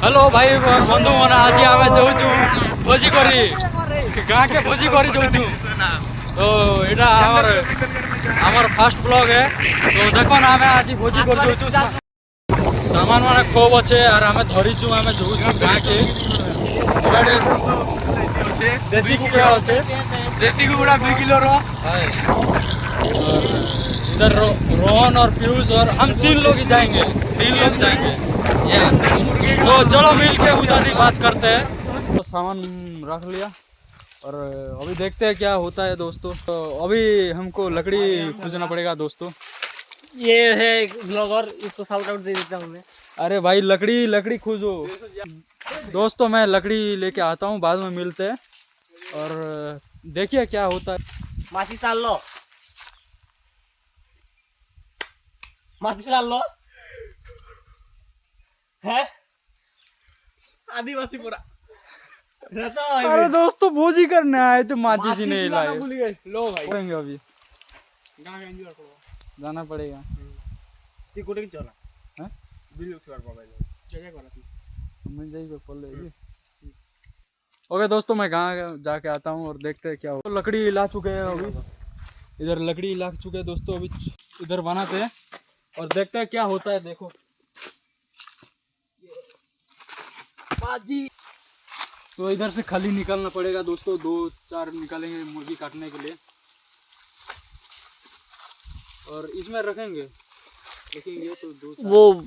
Hello भाई बंधु मन आज आम जाऊँ भोजी करी गाँ के भोजी करी जाऊँ तो यहाँ आमर फास्ट ब्लॉग है। तो देखो ना आम आज भोजी कर जाऊँ सामान मान खूब अच्छे और आम धरीचु आम जाऊँ गाँ के देसी कुकड़ा अच्छे देसी कुकड़ा 2 किलो रो इधर रोहन और पीयूष और हम 3 लोग ही जाएंगे 3 लोग जाएंगे। तो चलो मिल के उधर ही बात करते हैं। तो सामान रख लिया और अभी देखते हैं क्या होता है दोस्तों। तो अभी हमको लकड़ी खोजना पड़ेगा दोस्तों। ये है ब्लॉगर, इसको शाउट आउट दे देता हूँ मैं। अरे भाई लकड़ी खोजो दोस्तों, मैं लकड़ी लेके आता हूँ, बाद में मिलते हैं और देखिए क्या होता है। माची साल लो, माची साल लो है आदिवासी पूरा रहता है। अरे दोस्तों भोजी करने आए थे, माचिस ही नहीं लाए। भूल गए। लो भाई करेंगे अभी गांव के एंजॉय करो, जाना पड़ेगा। ती कोटे की चला हैं बिल कर पावे जगह करा थी मैं जाइए पहले। ओके दोस्तों, मैं गाँव जाके आता हूँ और देखते हैं क्या हो। तो लकड़ी ला चुके हैं अभी, इधर लकड़ी ला चुके हैं दोस्तों। अभी इधर बनाते हैं और देखते हैं क्या होता है। देखो बाजी, तो इधर से खाली निकालना पड़ेगा दोस्तों, 2-4 निकालेंगे मुर्गी काटने के लिए और इसमें रखेंगे तो 2-4 वो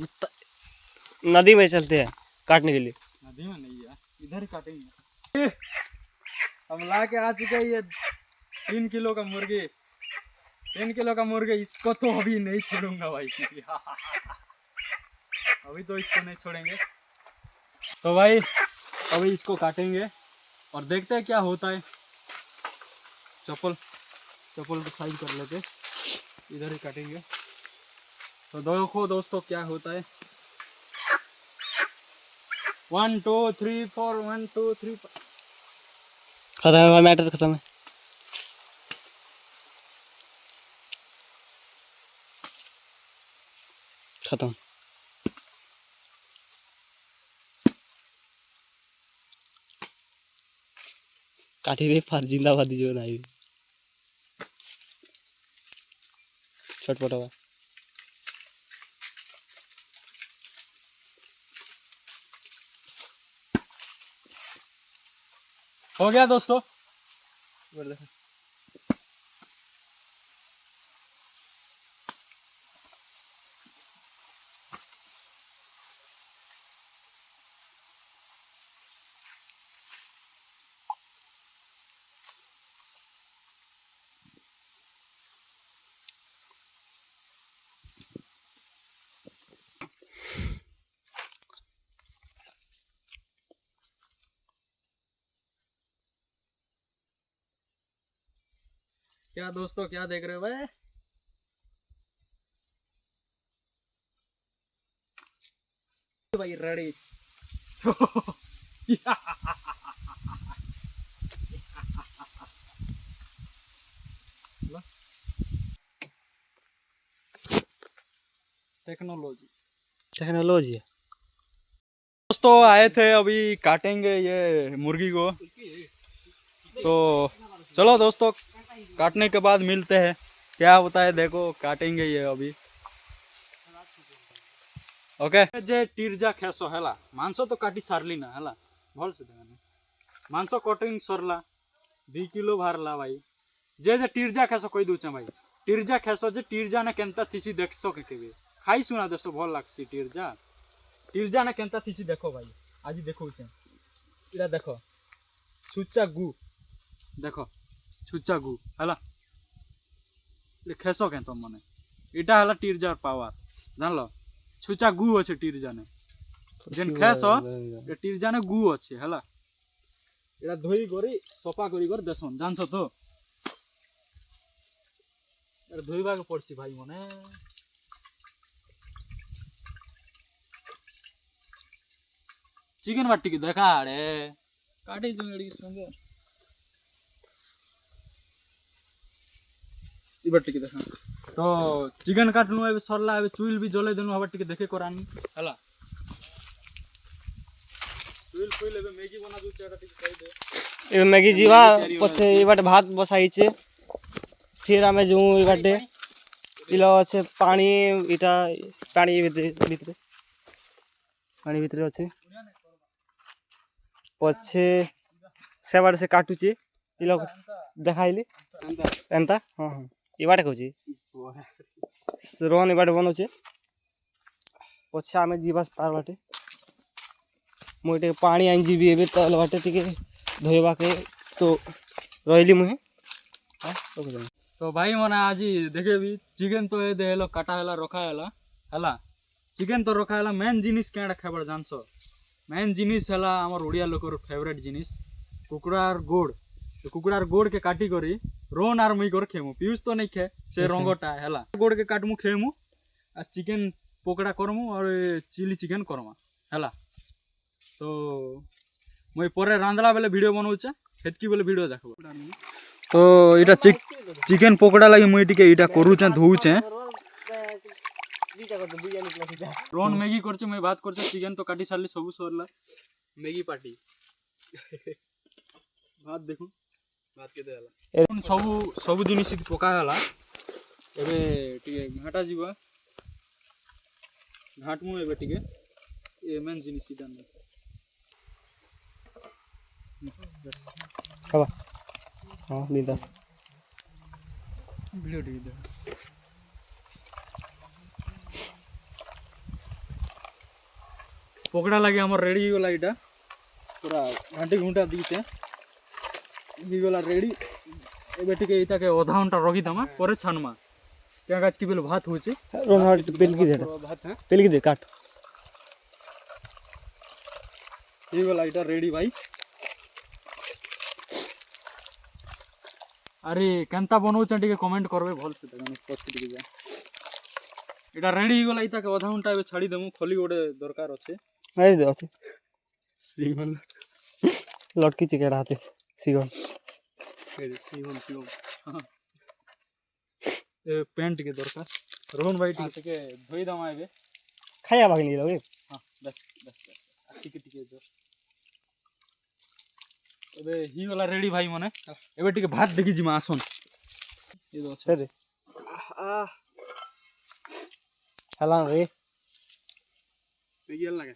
नदी में चलते हैं काटने के लिए। नदी में नहीं है, इधर ही काटेंगे। हम ला के आ चुके हैं ये 3 किलो का मुर्गी, 3 किलो का मुर्गी। इसको तो अभी नहीं छोड़ूंगा भाई अभी तो इसको नहीं छोड़ेंगे। तो भाई अभी इसको काटेंगे और देखते हैं क्या होता है। चप्पल को साइड कर लेते, इधर ही काटेंगे। तो देखो दोस्तों क्या होता है। 1 2 3 4 1 2 3 खत्म है मैटर, खत्म है। खत्म। काठी दे फार जिंदाबादी जो नहीं छटपट होगा। हो गया दोस्तों। क्या दोस्तों क्या देख रहे हो भाई? भाई रेडी टेक्नोलॉजी है दोस्तों। आए थे अभी काटेंगे ये मुर्गी को, तो चलो दोस्तों काटने के बाद मिलते हैं क्या होता है। देखो काटेंगे ये अभी। ओके जे टीरजा खेसो हैला मांस तो काटी सारली ना हैला भल से मांस कटिंग सरला 2 किलो भारला भाई। जे टीरजा खेसो कही दूचे भाई, टीरजा खेसो जे टीरजा ने केनता थीसी देखसो के केबे खाई सुना देसो भल लागसी। टीरजा ने केनता थीसी देखो भाई, आज देखो इरा देखो छुच्चा गु, देखो छुच्चा गु हैला खेसो के तुम मने इटा हैला टीरजार पावर जानलो। छुचा गु अच्छे टीरजा ने जेन खेसो ये टीरजा ने गु अच्छे हैला। एटा धोई करी सफा करी कर देसन जानसो तो एटा धोइबा के पड़सी भाई मने। चिकन बाटी की देखा रे काटी जुंगड़ी सुंदर ई बाटी की देखा। तो चिकन काटनु ए सरला ए चुइल भी जले देनु हबा टिके देखे करानी हैला। चुइल फुइल एबे मैगी बना दूचे एटा ठीक कहि दे ए मैगी जीवा पछे ए बाटे भात बसाइछे फिर आमे जो ए बाटे इला আছে पानी इटा पानी ভিতরে पानी ভিতরে আছে पछे सेबार से काटुचे इला देखाइली एंता हां हां ए बाटे कहूची रोन ए बाटे बनोचे पछे आमे जीवा तार बाटे मोटे पानी आइन जीबी एबे तल बाटे टिके धोइबा के तो रहिली मुहे हां ओके तो भाई माने आज देखे भी चिकन तो ए देलो काटा हला रखा हला चिकन तो रखा हला मेन जिनिस केडा खाबर जानसो मेन जिनिस हला हमर ओडिया लोकर फेवरेट जिनिस कुकुड़ार गोड़ के काटी करी रोन आर मुई कर खेमु पीयूष तो नहीं खे से रंगटा हला गोड़ के काटमु खेमु आ चिकन पकोड़ा करमु और चिली चिकन करमा हला तो मुई परे रांधला बेले वीडियो बनाउछे हेतकी बेले वीडियो देखबो तो इटा चिकन पकोड़ा लगी मुई टिके इटा करूचे धोउचे रोन मैगी करछे मुई बात करछे चिकन तो काटी सारली सबु सरला मैगी पार्टी भात देखु भात के देला सबु जिनिस पका हला एबे टिके घाटा जीवा घाटमु एबे टिके ए मेन जिनिस इटा नै बस खावा हां बिंदास वीडियो टिके दे पकोड़ा लगे हमर रेडी हो गला इटा पूरा घंटी घंटा दीते ही गला रेडी एबे टिके इता के आधा घंटा रखी दमा परे छानमा त्या गाछ की बेल भात होचे रोन हट पेलकी दे भात है पेलकी दे काट ही गला इटा रेडी भाई अरे केनता बनौछ टिके कमेंट करबे भल से देखन पोस्ट टिके जा इटा रेडी ही गला इता के आधा घंटा एबे छाड़ी देमु खोली गोटे दरकार अछि नहीं दे अछि सीगन लटकी चिकेड़ा हाथे सीगन सीगन हां ए पेंट के दरकार रोहन भाई टिके धोई दमा एबे खाया भागनी लगे हां बस टिके जोर एबे ही वाला रेडी भाई माने एबे टिके भात देखि जिमा आसन ये दो रे आ हला रे मैगी लगे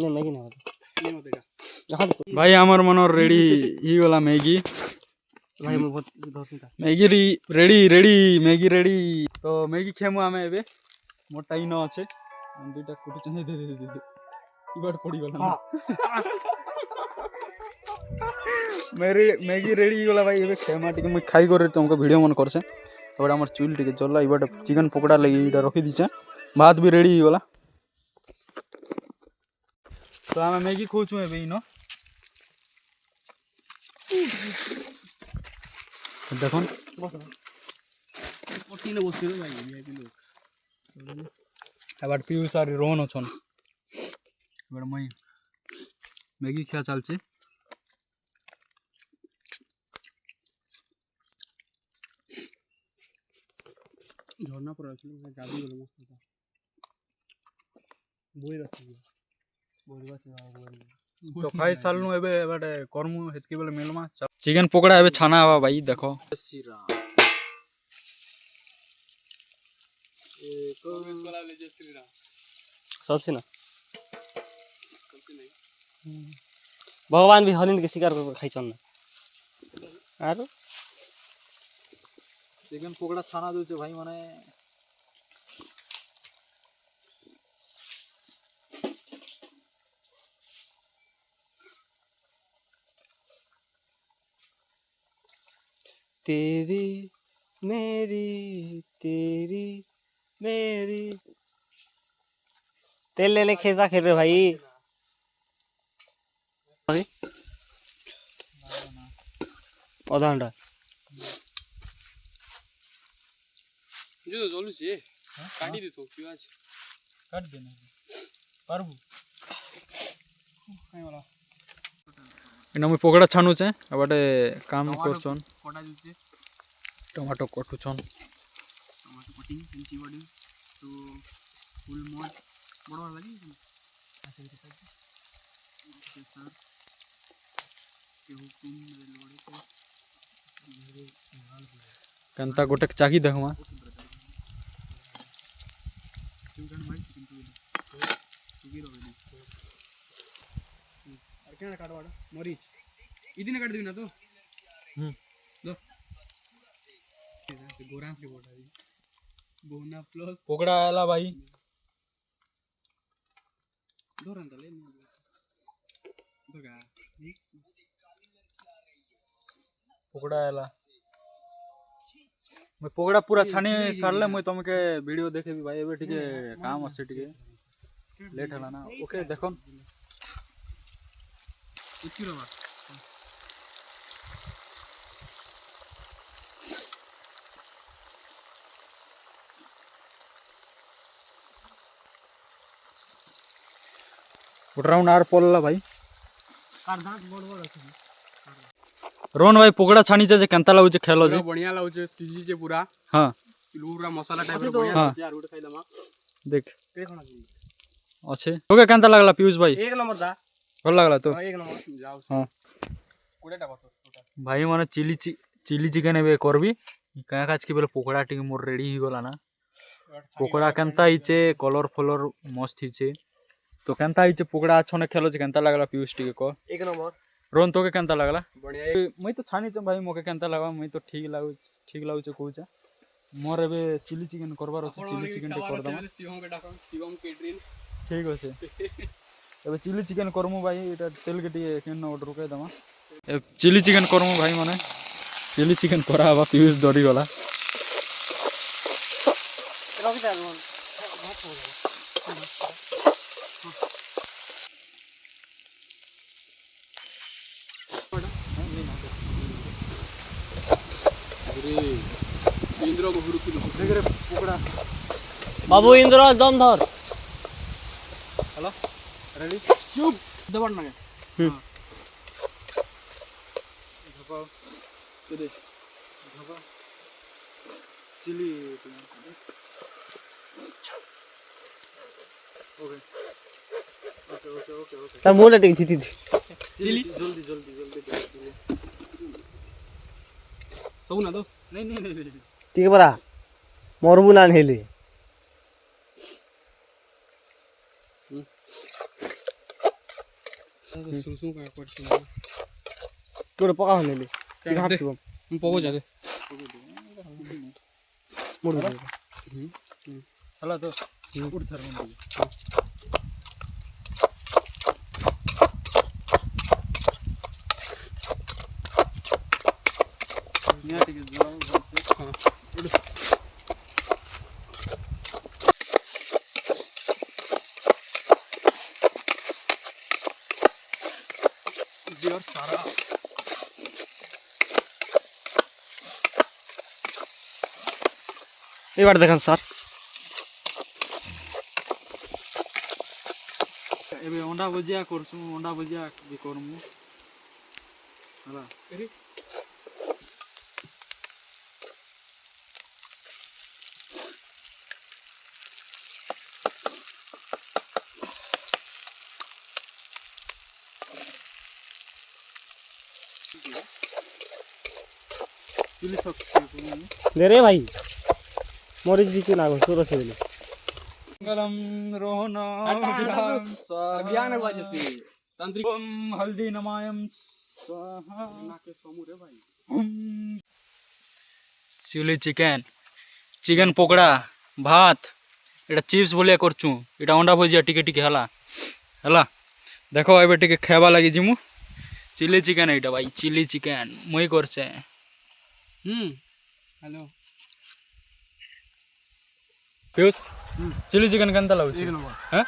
नहीं मैगी नहीं होता नहीं होतेगा जहां भाई हमर मनोर रेडी ही वाला मैगी भाई मैं बहुत धरती था मैगी रेडी मैगी रेडी तो मैगी खेमु आमे एबे मोटा इ न আছে हम दुटा कुटी चाहिए दे ई बार पड़ी गला मेरी मैगी रेडी गला भाई एबे खेमा टिके मैं खाई करे तुमको वीडियो मन करसे एबे हमर चुल टिके जल्ला ई बार चिकन पकोड़ा लगी इटा रखी दिछे भात भी रेडी गला तो हम मैगी खोचू एबे इनो देखो पट्टीले बसिरो भाई वीआईपी लोग एबार पीयूष और रोहन अछन एबार मई मैगी खिया चलছে झरना पर रखिलो गाड़ी गेलो मस्त था बोई रखियो बोई तो खाई सालनु एबे एबाटे करमु हेतकी बेले मेलमा चिकन पकोड़ा एबे छाना हवा भाई देखो सीरा ए तो वाला ले जे श्रीराम सबसे ना भगवान भी हरिण के शिकार कर खाई चन आरो चिकन पकोड़ा छाना दउचे भाई माने तेरी मेरी तेल लेने खेसा खेल रहे भाई आधा घंटा जो जलू से काटी दे तो प्याज काट देना पारबू काई वाला इना मैं पकोड़ा छानु छे एबाटे काम करछन कोटा जुचे टमाटो कटुछन टमाटो कटिंग पेंची बॉडी तो फुल मोड बड़ा लगी କେନ୍ତା ଗୋଟେ ଚାକି ଦେଖମା क्या काटवाड़ मरीच इदिने काट देबी ना तो दो गोरांस के बोटा दी बोना प्लस ପକୋଡ଼ା ହେଲା ଭାଇ दोरन तले दोगा ପକୋଡ଼ା ହେଲା ମୁଇଁ ପକୋଡ଼ା ପୁରା ଛାଣି ସାରିଲେ ମୁଇଁ ତମକେ ଭିଡ଼ିଓ ଦେଖେବି ଭାଇ ଏବେ ଟିକେ କାମ ଅଛି ଟିକେ ଲେଟ୍ ହେଲା ନା ଓକେ ଦେଖନ୍ इतनी रवा ଗୋଟେ ରାଉଣ୍ଡ ଆର ପଡ଼ିଲା ଭାଇ कार दांत बड़ बड़ अछि ରୋହନ ଭାଇ ପକୋଡ଼ା ଛାଣିଛେ ଯେ କେନ୍ତା ଲାଗୁଛେ ଖେଳ ଯେ बढ़िया लाଗୁଛେ सीजी जे पूरा ହଁ पूरा मसाला टाइप रो बढ़िया लाଗୁଛे यार उठे खाइ दमा ଦେଖ के खाना छी ଅଛେ ତୋକେ କେନ୍ତା ଲାଗଲା ପିୟୁଷ ଭାଇ एक नंबर दा ଭଲ ଲାଗଲା ତ एक नंबर जाओ ହଁ कोडेटा बतो टोटल ଭାଇ ମାନେ ଚିଲି ଚିକେନ ଏବେ କରବି କାଁ କାଜକି ବେଲେ ପକୋଡ଼ା ଟିକେ ମୋର ରେଡ଼ି ହେଇଗଲା ନା ପକୋଡ଼ା କେନ୍ତା ହେଇଛେ କଲର ଫଲର ମସ୍ତ ହେଇଛେ ତ କେନ୍ତା ହେଇଛେ ପକୋଡ଼ା ଛନେ ଖେଲ ଯେ କେନ୍ତା ଲାଗଲା ପିୟୁଷ ଟିକେ କହ एक नंबर ରୋହନ ତୋକେ କେନ୍ତା ଲାଗଲା बढ़िया ମୁଇଁ ତ ଛାଣିଛେ ଭାଇ ମୋକେ କେନ୍ତା ଲାଗବା ମୁଇଁ ତ ଠିକ୍ ଲାଗୁଛେ କହୁଛେ ମୋର ଏବେ ଚିଲି ଚିକେନ କରବାର ଅଛି ଚିଲି ଚିକେନ ଟିକେ କରିଦେମା शिवम के डाको शिवम केटरिन ଠିକ୍ ଅଛେ ଏବେ ଚିଲି ଚିକେନ କରମୁ ଭାଇ ଏଇଟା ତେଲକେ ଟିକେ କେନ୍ ଗୋଟେ ରୁକେଇ ଦେମା ଚିଲି ଚିକେନ କରମୁ ଭାଇ ମାନେ ଚିଲି ଚିକେନ କରାହେବା ପିୟୁଷ ଡରିଗଲା रख दे अरे इंद्र बहुरु किलो देखरे पकड़ा बाबू इंद्र दम धर हेलो रेडी चुप दबड़ ना धपाओ दे धपा चिली okay okay okay okay okay तार मोला टिक छिटी दे चिली जल्दी जल्दी जल्दी सब ना दो नहीं नहीं नहीं ठीक बरा मरबू ना हेले सुसु का करछ तोड़ पका हेले ठीक हाथ शिवम हम पगो जादे मोड़ दे हला तो उठ थर मन निया ठीक जाओ हां यार सारा ए बार देखन सर एबे अंडा भुजिया करछु अंडा भुजिया भी करमु हला अरे चिली सॉस दे रे भाई मोर जी के ना सुर से ले गलम रोहन ज्ञान बाजे से तांत्रिक हल्दी नमायम स्वाहा ना के समू रे भाई चिली चिकेन चिकेन पकोड़ा भात एटा चिप्स बोलिया करछु एटा अंडा भुजिया टिके टिके हला हला देखो एबे टिके खाइबा लागि जिमु चिली चिकेन एटा भाई चिली चिकेन मुई करछे हेलो पियूष चिली चिकेन केनता लागुछ एक नंबर हैं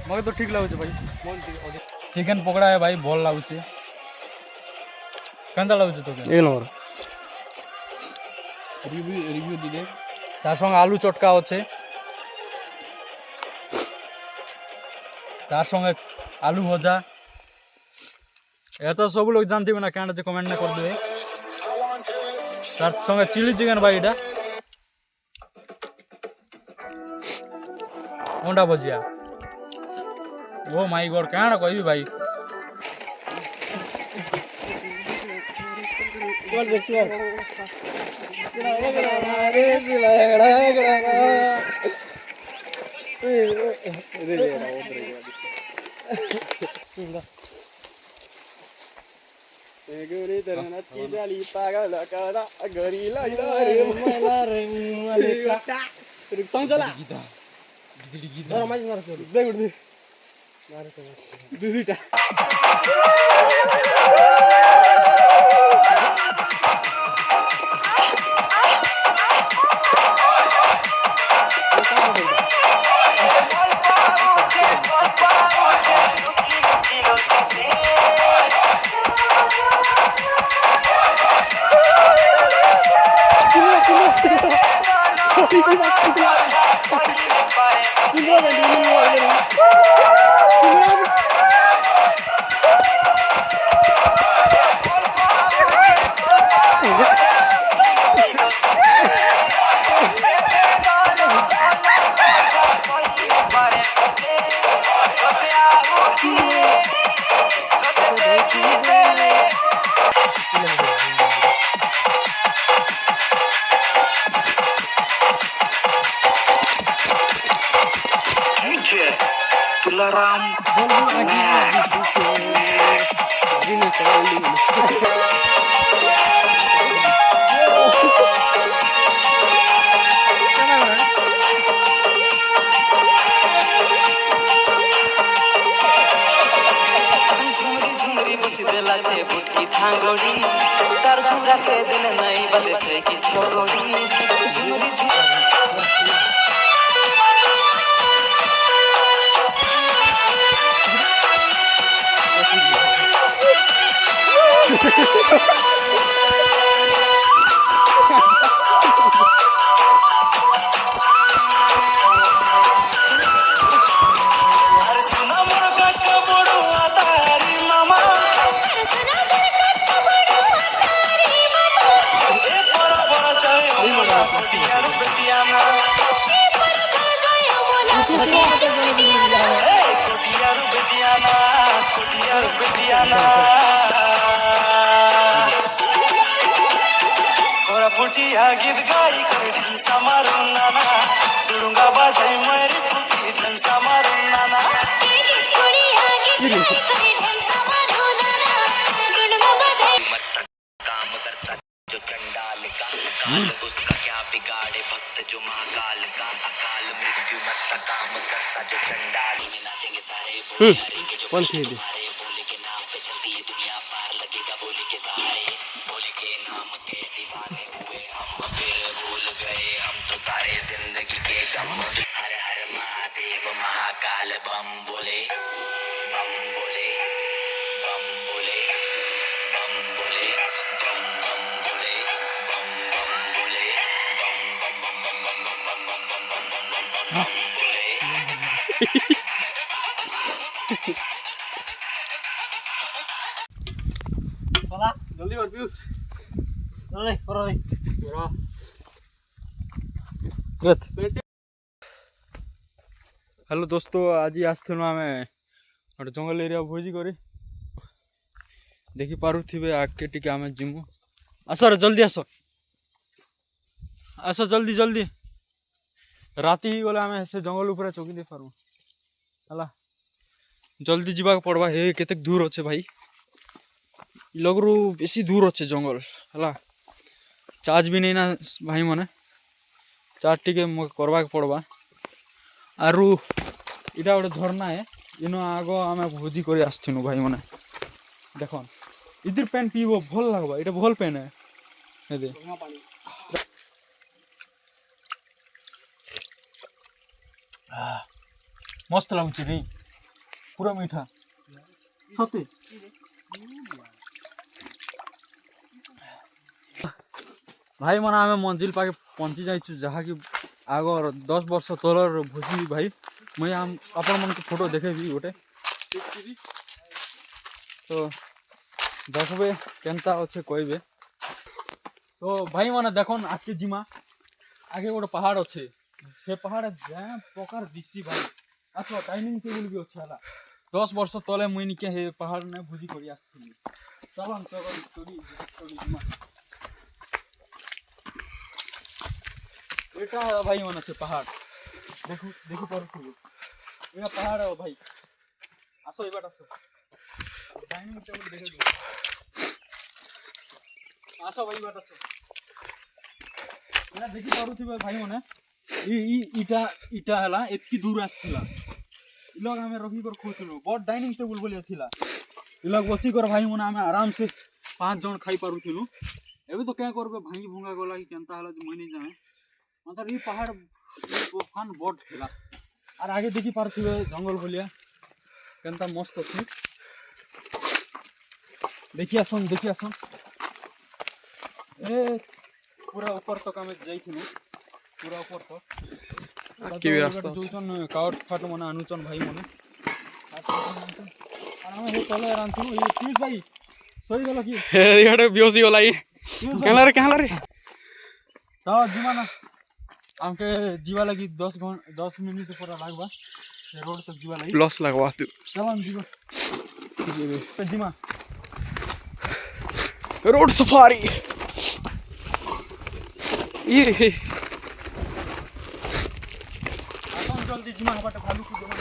मगे तो ठीक लागुछ भाई चिकेन पकोड़ा है भाई भल लागुछ केनता लागुछ तो एक नंबर रिव्यू दे दे तार संगे आलू चटका अच्छे तार संगे आलू भजा ये तो सब लोग जानते ना क्या कमेंट ना कर दे तार संगे चिली चिकेन भाई इटा अंडा भजिया ओ माय गॉड काण कहबी भाई बोल देख यार गोरी तेरा नच की जाली पागल करा गरी लैला रे सॉन्ग चला धर मार मार दे गुड दीदी से फुटकी थांगोड़ी तार झुमरा के दिन नहीं बदे से की छोड़ी झुमरी फुटिया गीत गाई करे ढंसा मारू नाना डुडुंगा बाजाई मेरी फुटी ढंसा मारू नाना कुड़िया गीत गाई करे ढंसा मारू नाना डुडुंगा बाजाई काम करता जो चंडाल का काल उसका क्या बिगाड़े भक्त जो महाकाल का अकाल मृत्यु मत काम करता जो चंडाल में नाचेंगे सारे बोलेंगे जो बोले के नाम पे चलती है दुनिया पार लगेगा बोले के सहारे बोले के नाम के दीवाने हुए हम फिर भूल गए हम तो सारे जिंदगी के गम हर हर महादेव महाकाल बम बोले बम बोले बम बोले बम बोले बम बम बोले बम बम बोले बम बम बम बम बम बम बम बम बम बम बम बम बम बोले जल्दी कर पीयूष हेलो दोस्तों आज आसलु आम गोटे जंगल एरिया भोजी कर देखी पारे आगे टी आम जिमु आस रे जल्दी आस आस जल्दी जल्दी राति ही गले आम से जंगल उपर चौकी दे पारू है जल्दी जावाक पड़वा हे केते दूर अच्छे भाई लगरू बेसी दूर अच्छे जंगल है चार्ज भी नहीं ना भाई मैंने चार्ज टी करवा पड़वा आरु इटा गोटे झरना है इन आग आम भोजी कर आसनु भाई मैंने देख इधर पेन पीब भल लगवा ये भल पेन है दे मस्त लगुच रे पूरा मीठा सत्य भाई मन आम मंजिल पाके पहुँची जाइचु जहाँ कि आग 10 वर्ष तलर भोजी भाई मुझे आपण मन को फोटो देखेबी गोटे तो देखबे केनता अच्छे कहबे तो भाई मैंने देखन आगे जिमा आगे गोटे पहाड़ अच्छे से पहाड़ जहाँ प्रकार दिशी भाई आस डाइनिंग टेबुल भी अच्छे है 10 ବର୍ଷ ତଳେ ମୁଇଁ ନିକେ ହେ ପାହାଡ଼ ନେ ଭୋଜି କରି ଆସିଥିଲି। ଚାଲନ୍ ଯିମା। ଏଟା ଭାଇ ମାନେ ସେ ପାହାଡ଼ ଦେଖି ପାରୁଥିବୁ। ଏଟା ପାହାଡ଼ ଭାଇ। ଆସ ଏ ବାଟ ଆସ। ଡାଇନିଂ ଟେବୁଲ ଦେଖେ। ଆସ ଭାଇ ବାଟ ଆସ। ଏଟା ଦେଖି ପାରୁଥିବେ ଭାଇ ମାନେ। ଇଟା ହେଲା ଏତିକି ଦୂର ଆସିଥିଲା। ଇଲଗ ଆମେ ରଖିକରି ଖୋଉଥିଲୁ। ବଡ଼ ଡାଇନିଂ ଟେବୁଲ ବୋଲି ଥିଲା। ଇଲଗ ବସିକରି ଭାଇ ମାନେ ଆମେ ଆରାମସେ 5 ଜଣ ଖାଇ ପାରୁଥିଲୁ। ଏବେ ତ କେଁ କରବେ ଭାଙ୍ଗି ଭୁଙ୍ଗା ଗଲା କି କେନ୍ତା ହେଲା ଯେ ମୁଇଁ ନେଇ ଜାଣେ। ମାତ୍ର ଇ ପାହାଡ଼ ତୋଫାନ ବଡ଼ ଥିଲା। আর আগে দেখি পারথিবে জঙ্গল ভলিয়া কেনতা মস্ত আছে। দেখি আসুন এ পুরা উপর তক আমি যাইছিনু। পুরা উপর তক কি রাস্তা যোচন কাউট ফাট মনে আনুচন ভাই মনে। আর আমি হে তলে রান্থিনু। এই পিউষ ভাই সই গেল কি ଇଆଡ଼େ ବେହୋସ ହେଇଗଲା ଇ କେଁଲା ରେ তাও জিমা না আমাকে जीवा लगी 10 मिनट पर लागबा रोड तक जीवा लगी ପ୍ଲସ୍ ଲାଗ୍ବା ତୁ चलन जीवा जीमा ରୋଡ୍ ସଫାରି ଇ अपन जल्दी जीमा हबाटे भालू को जमा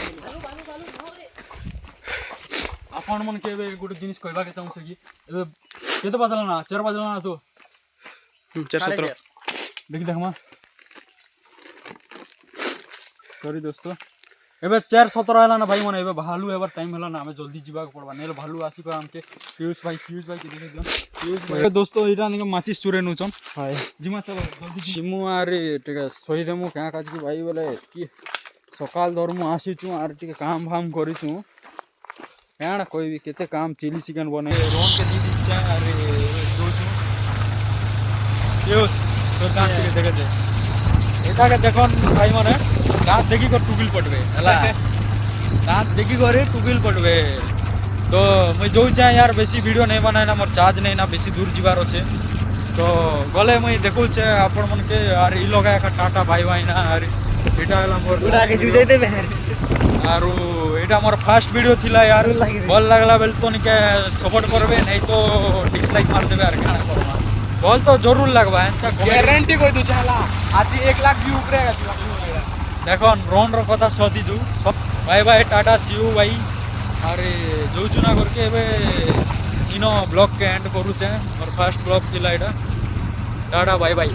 अपन मन के एबे गोटे जिनिस कहबा के चाहू से कि एबे केते बजला ना 4 बजला ना तो 4:17 देखमा सॉरी दोस्तों एबे 4:17 हैला ना भाई मन एबे भालू एबर टाइम हैला ना हमें जल्दी जीवा के पड़बा नेल भालू आसी को हमके पीयूष भाई के देखे दियो पीयूष भाई दोस्तों इटा निके माचिस चुरे नुचन हाय जिमा चलो जल्दी जिमु आरे टिके सही देमु क्या काज की भाई बोले कि सकाल दरमु आसीचु आर टिके काम फाम करिचु काण कोई भी केते काम चिली चिकन बने रोन के दी दिचा अरे दोचु पीयूष तो दांत टिके देखे दे एटा के देखन भाई माने दांत देखी कर टुगिल पड़बे हला दांत देखी करे टुगिल पड़बे तो मुई जो चाहे यार बेसी वीडियो नहीं बनाए ना मोर चार्ज नहीं ना बेसी दूर जीवार अच्छे तो गले मुई देखु छे आपण मन के यार इ लगा का टाटा भाई भाई ना यार एटा हला मोर उड़ा के जुजाई देबे आरो एटा मोर फर्स्ट वीडियो थिला यार भल लागला बेल तो निके सपोर्ट करबे नहीं तो डिसलाइक मार देबे यार काना करबा भल तो जरूर लागबा एंता ଗ୍ୟାରେଣ୍ଟି କହି ଦଉଛେ ହେଲା ଆଜି 1 ଲାख व्यू ଉପରେ देखन रोन रो कथा सदी जू bye bye tata see you भाई अरे जो चुना करके एबे इनो ब्लॉग के एंड करूचे मोर फर्स्ट ब्लॉग थिला एटा टाटा बाय बाय।